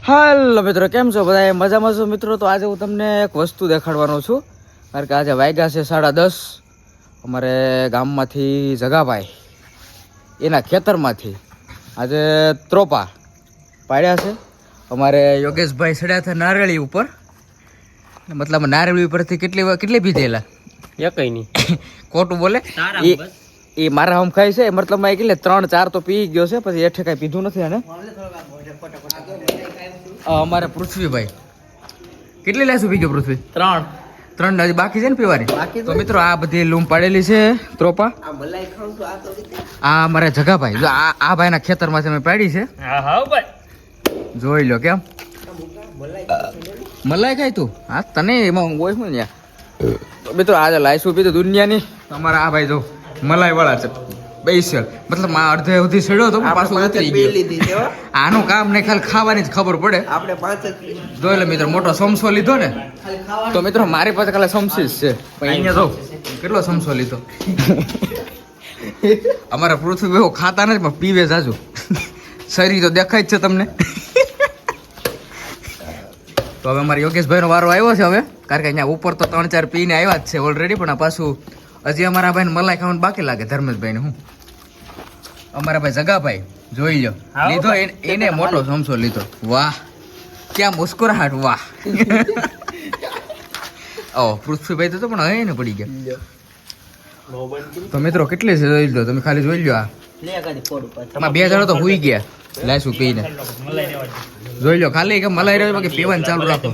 હાલો મિત્રો, કેમ છો બધા? મજામાં છો મિત્રો? તો આજે હું તમને એક વસ્તુ દેખાડવાનો છું, કારણ કે આજે વાગ્યા છે 10:30. અમારે ગામમાંથી જગાભાઈ એના ખેતરમાંથી આજે ત્રોપા પાડ્યા છે. અમારે યોગેશભાઈ ચડ્યા હતા નારળી ઉપર, મતલબ નારળી ઉપરથી કેટલી પીધેલા એકઈ નહીં ખોટું બોલે એ મારા હમ ખાય છે, મતલબ કેટલે 3-4 તો પી ગયો છે, પછી એઠે કાંઈ પીધું નથી. અને અમારે પૃથ્વીભાઈ કેટલી લાસુ પી ગયો? પૃથ્વી 3 હજી બાકી છે ને પીવાની. તો મિત્રો આ બધી લૂમ પાડેલી છે ત્રોપા. આ અમારે જગાભાઈ, જો આ ભાઈના ખેતરમાંથી અમે પાડી છે. જોઈ લો કેમ મલાઈ ખાય તું. હા તને એમાં હોય શું ને. તો મિત્રો આજે લાઈસું પીધું દુનિયાની. અમારા આ ભાઈ જો મલાઈ વાળા છે સ્પેશિયલ, મતલબ આ અડધે સુધી સડ્યો તો પાછો ઉતરી ગયો. આનું કામ નહીં, ખાલી ખાવાની જ ખબર પડે. આપણે 5 જોઈ લો મિત્રો, મોટો સમસો લીધો ને. તો મિત્રો મારી પાસે ખાલી સમસીસ છે, પણ અહીંયા જો કેટલો સમસો લીધો. અમારા પૃથ્વી એવો ખાતા નથી પણ પીવે જાજુ. શરીર તો દેખાય જ છે તમને. તો હવે અમારા યોગેશભાઈ નો વારો આવ્યો છે હવે, કારણ કે અહીંયા ઉપર તો 3-4 પીને આવ્યા જ છે ઓલરેડી, પણ આ પાછું હજી અમારા ભાઈને મલાઈ ખાવાનું બાકી લાગે. ધર્મેશભાઈ ને હું અમારા ભાઈ જગાભાઈ જોઈ લો લીધો એને મોટો સમસો લીધો. વાહ ક્યાં મુસ્કુરાહટ, વાહ. ઓ પૃથ્વીભાઈ તો પણ હવે ને પડી ગયા. તો મિત્રો કેટલી છે જોઈ લો તમે, ખાલી જોઈ લો. આ તમારા 2 જણા તો હુઈ ગયા લાઈસું પીને. જોઈ લો ખાલી કે મલાઈ રહ્યો કે પીવાનું ચાલુ રાખો.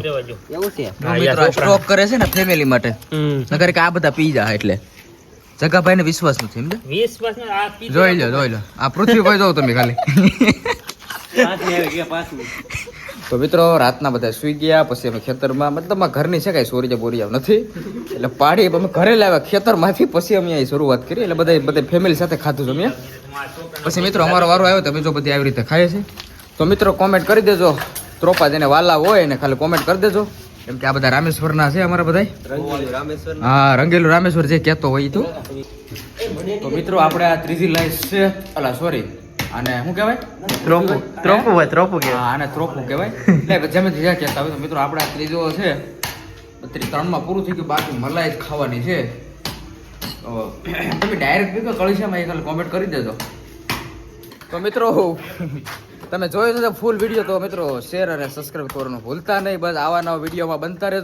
એવું છે મિત્રો, સ્ટોક કરે છે ને ફેમિલી માટે, નકર કે આ બધા પી જાય. એટલે જગાભાઈ ને વિશ્વાસ નથી, સમજે? જોઈ લો આ પૃથ્વીભાઈ જોવો તમે ખાલી. તો મિત્રો રાતના બધા સુઈ ગયા, પછી અમે ખેતરમાં, મતલબ ઘરની છે કઈ સોરી બોરિયા નથી, એટલે પાડી અમે ઘરે લાવ્યા ખેતરમાંથી. પછી અમે અહીં શરૂઆત કરી, એટલે બધા ફેમિલી સાથે ખાધું છે અમે. પછી મિત્રો અમારો વારો આવ્યો, તમે જો બધી આવી રીતે ખાય છે. તો મિત્રો કોમેન્ટ કરી દેજો, ત્રોપા જેને વાલા હોય એને ખાલી કોમેન્ટ કરી દેજો, કેમ કે આ બધા રામેશ્વરના છે અમારા બધા. હા રંગેલું રામેશ્વર જે કહેતો હોય તું. તો મિત્રો આપણે આ ત્રીજી લાઈસ છે, અલા સોરી આને શું કહેવાય? ત્રોપુ કહેવાય. આને ત્રોપુ કહેવાય. એટલે જેમ જ્યાં કહેતા હોય. તો મિત્રો આપણે આ ત્રીજો છે, 3માં પૂરું થઈ ગયું, બાકી મલાઈ જ ખાવાની છે. તમે ડાયરેક્ટ પીધો કળીશામાં એ ખાલી કોમેન્ટ કરી દેજો. તો મિત્રો તમે જોયો છો ફૂલ વિડીયો, તો મિત્રો શેર અને સબસ્ક્રાઈબ કરવાનું ભૂલતા નહીં. બસ આવા નવા વિડીયોમાં બનતા રહેજો.